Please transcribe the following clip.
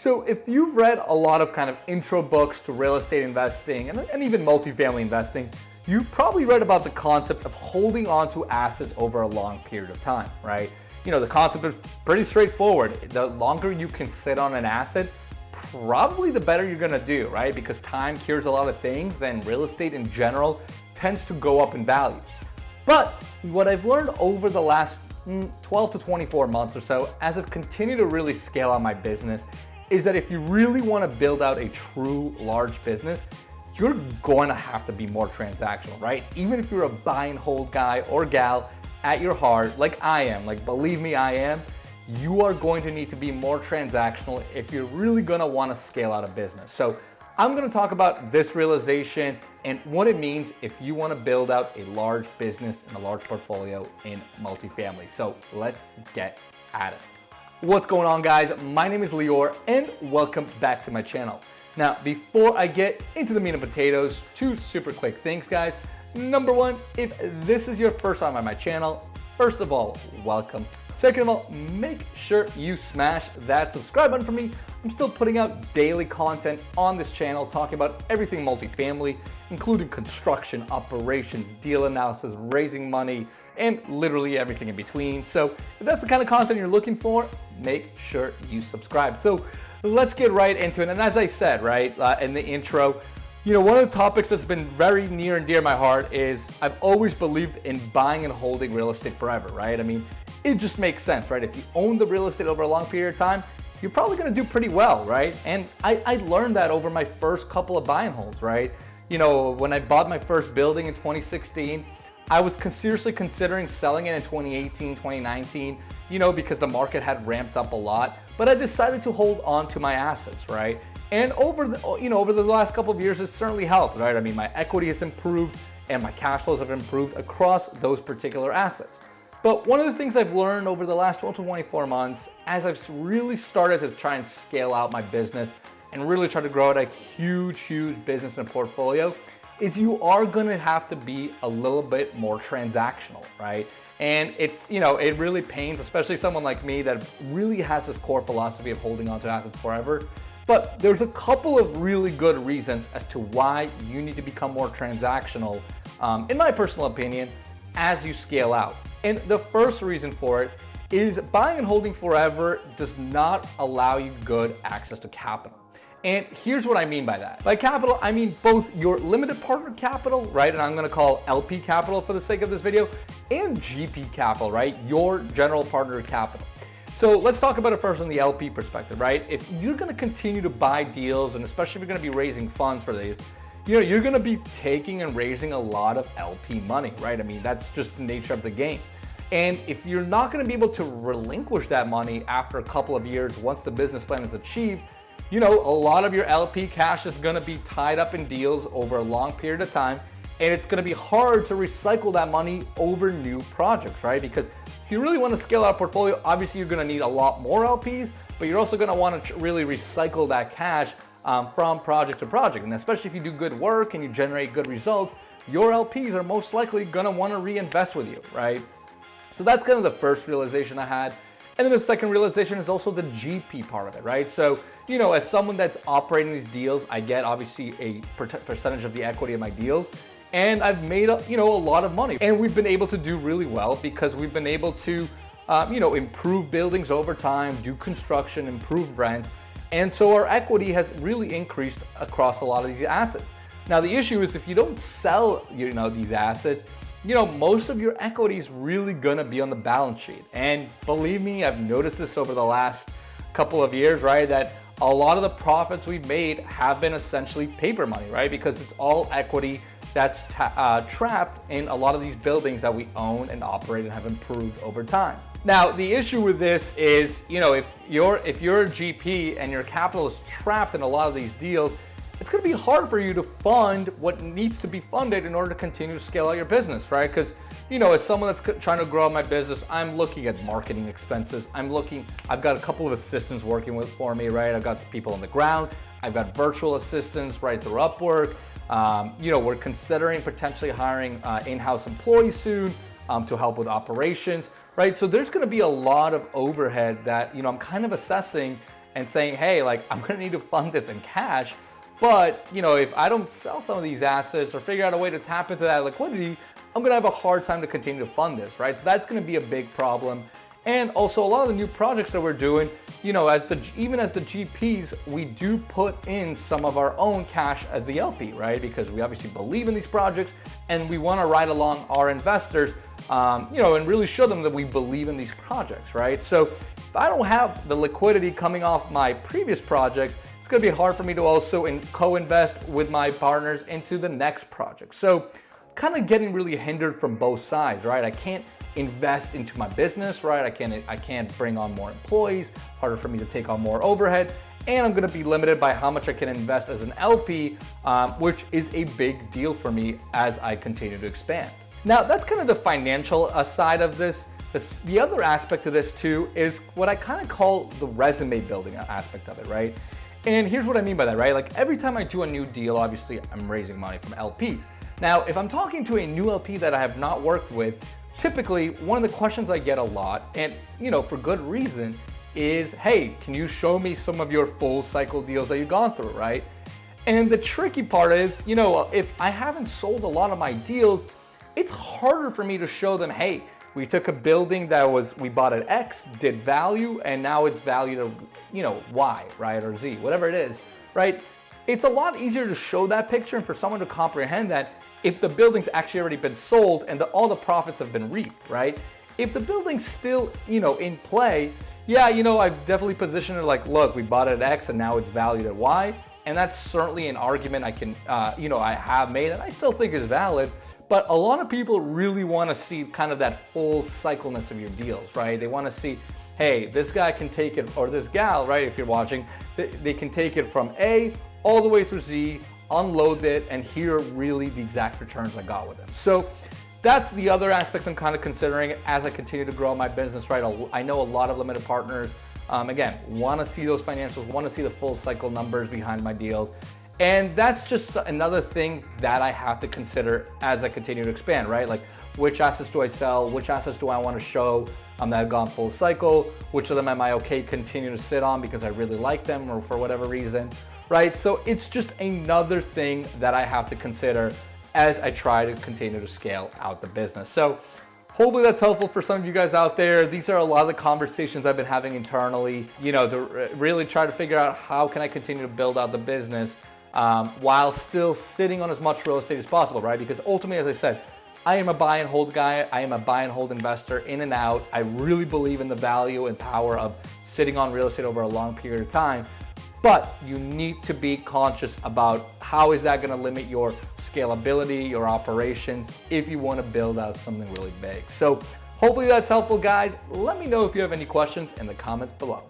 So if you've read a lot of kind of intro books to real estate investing and even multifamily investing, you've probably read about the concept of holding on to assets over a long period of time, right? You know, the concept is pretty straightforward. The longer you can sit on an asset, probably the better you're gonna do, right? Because time cures a lot of things and real estate in general tends to go up in value. But what I've learned over the last 12 to 24 months or so, as I've continued to really scale out my business, is that if you really wanna build out a true large business, you're going to have to be more transactional, right? Even if you're a buy and hold guy or gal at your heart, like I am, like believe me, I am, you are going to need to be more transactional if you're really gonna wanna scale out a business. So I'm gonna talk about this realization and what it means if you wanna build out a large business and a large portfolio in multifamily. So let's get at it. What's going on, guys? My name is Lior and welcome back to my channel. Now, before I get into the meat and potatoes, two super quick things, guys. Number one, if this is your first time on my channel, first of all, welcome. Second of all, make sure you smash that subscribe button for me. I'm still putting out daily content on this channel talking about everything multifamily, including construction, operations, deal analysis, raising money, and literally everything in between. So if that's the kind of content you're looking for, make sure you subscribe. So let's get right into it. And as I said, right, in the intro, you know, one of the topics that's been very near and dear to my heart is I've always believed in buying and holding real estate forever, right? I mean, it just makes sense, right? If you own the real estate over a long period of time, you're probably gonna do pretty well, right? And I learned that over my first couple of buy and holds, right? You know, when I bought my first building in 2016, I was seriously considering selling it in 2018, 2019, you know, because the market had ramped up a lot, but I decided to hold on to my assets, right? And over the last couple of years, it's certainly helped, right? I mean, my equity has improved and my cash flows have improved across those particular assets. But one of the things I've learned over the last 12 to 24 months, as I've really started to try and scale out my business and really try to grow out a huge business and portfolio, is you are gonna have to be a little bit more transactional, right? And it's, you know, it really pains, especially someone like me that really has this core philosophy of holding on to assets forever. But there's a couple of really good reasons as to why you need to become more transactional, in my personal opinion, as you scale out. And the first reason for it is buying and holding forever does not allow you good access to capital. And here's what I mean by that. By capital, I mean both your limited partner capital, right? And I'm gonna call LP capital for the sake of this video, and GP capital, right? Your general partner capital. So let's talk about it first from the LP perspective, right? If you're gonna continue to buy deals, and especially if you're gonna be raising funds for these, you know, you're gonna be taking and raising a lot of LP money, right? I mean, that's just the nature of the game. And if you're not gonna be able to relinquish that money after a couple of years, once the business plan is achieved, you know, a lot of your LP cash is gonna be tied up in deals over a long period of time, and it's gonna be hard to recycle that money over new projects, right? Because if you really wanna scale out a portfolio, obviously you're gonna need a lot more LPs, but you're also gonna wanna really recycle that cash from project to project. And especially if you do good work and you generate good results, your LPs are most likely gonna wanna reinvest with you, right? So that's kind of the first realization I had. And then the second realization is also the GP part of it, right? So, you know, as someone that's operating these deals, I get obviously a percentage of the equity of my deals, and I've made a lot of money. And we've been able to do really well because we've been able to, improve buildings over time, do construction, improve rents. And so our equity has really increased across a lot of these assets. Now, the issue is if you don't sell, these assets, most of your equity is really gonna be on the balance sheet. And believe me, I've noticed this over the last couple of years, right? That a lot of the profits we've made have been essentially paper money, right? Because it's all equity that's trapped in a lot of these buildings that we own and operate and have improved over time. Now, the issue with this is, if you're a GP and your capital is trapped in a lot of these deals, it's gonna be hard for you to fund what needs to be funded in order to continue to scale out your business, right? Because, as someone that's trying to grow my business, I'm looking at marketing expenses. I've got a couple of assistants working for me, right? I've got people on the ground. I've got virtual assistants right through Upwork. We're considering potentially hiring in-house employees soon to help with operations, right? So there's gonna be a lot of overhead that, I'm kind of assessing and saying, hey, like I'm gonna need to fund this in cash, but if I don't sell some of these assets or figure out a way to tap into that liquidity, I'm gonna have a hard time to continue to fund this, right? So that's gonna be a big problem. And also a lot of the new projects that we're doing, even as the GPs, we do put in some of our own cash as the LP, right? Because we obviously believe in these projects and we want to ride along our investors, and really show them that we believe in these projects, right? So if I don't have the liquidity coming off my previous projects, it's going to be hard for me to also co-invest with my partners into the next project. So kind of getting really hindered from both sides, right? I can't invest into my business, right? I can't bring on more employees, harder for me to take on more overhead, and I'm gonna be limited by how much I can invest as an LP, which is a big deal for me as I continue to expand. Now, that's kind of the financial side of this. The other aspect of this too is what I kind of call the resume building aspect of it, right? And here's what I mean by that, right? Like every time I do a new deal, obviously I'm raising money from LPs. Now, if I'm talking to a new LP that I have not worked with, typically one of the questions I get a lot, and for good reason, is, hey, can you show me some of your full cycle deals that you've gone through, right? And the tricky part is, if I haven't sold a lot of my deals, it's harder for me to show them, hey, we took a building that we bought at X, did value, and now it's valued at, Y, right, or Z, whatever it is, right? It's a lot easier to show that picture and for someone to comprehend that if the building's actually already been sold and all the profits have been reaped, right? If the building's still, in play, yeah, I've definitely positioned it like, look, we bought it at X and now it's valued at Y. And that's certainly an argument I can, I have made and I still think is valid. But a lot of people really want to see kind of that full cycleness of your deals, right? They want to see, hey, this guy can take it, or this gal, right, if you're watching, they can take it from A all the way through Z, unload it, and hear really the exact returns I got with them. So that's the other aspect I'm kind of considering as I continue to grow my business, right? I know a lot of limited partners, again, want to see those financials, want to see the full cycle numbers behind my deals. And that's just another thing that I have to consider as I continue to expand, right? Like, which assets do I sell? Which assets do I want to show that have gone full cycle? Which of them am I okay continue to sit on because I really like them or for whatever reason, right? So it's just another thing that I have to consider as I try to continue to scale out the business. So hopefully that's helpful for some of you guys out there. These are a lot of the conversations I've been having internally, to really try to figure out how can I continue to build out the business while still sitting on as much real estate as possible, right? Because ultimately, as I said, I am a buy and hold guy. I am a buy and hold investor in and out. I really believe in the value and power of sitting on real estate over a long period of time. But you need to be conscious about how is that going to limit your scalability, your operations, if you want to build out something really big. So hopefully that's helpful, guys. Let me know if you have any questions in the comments below.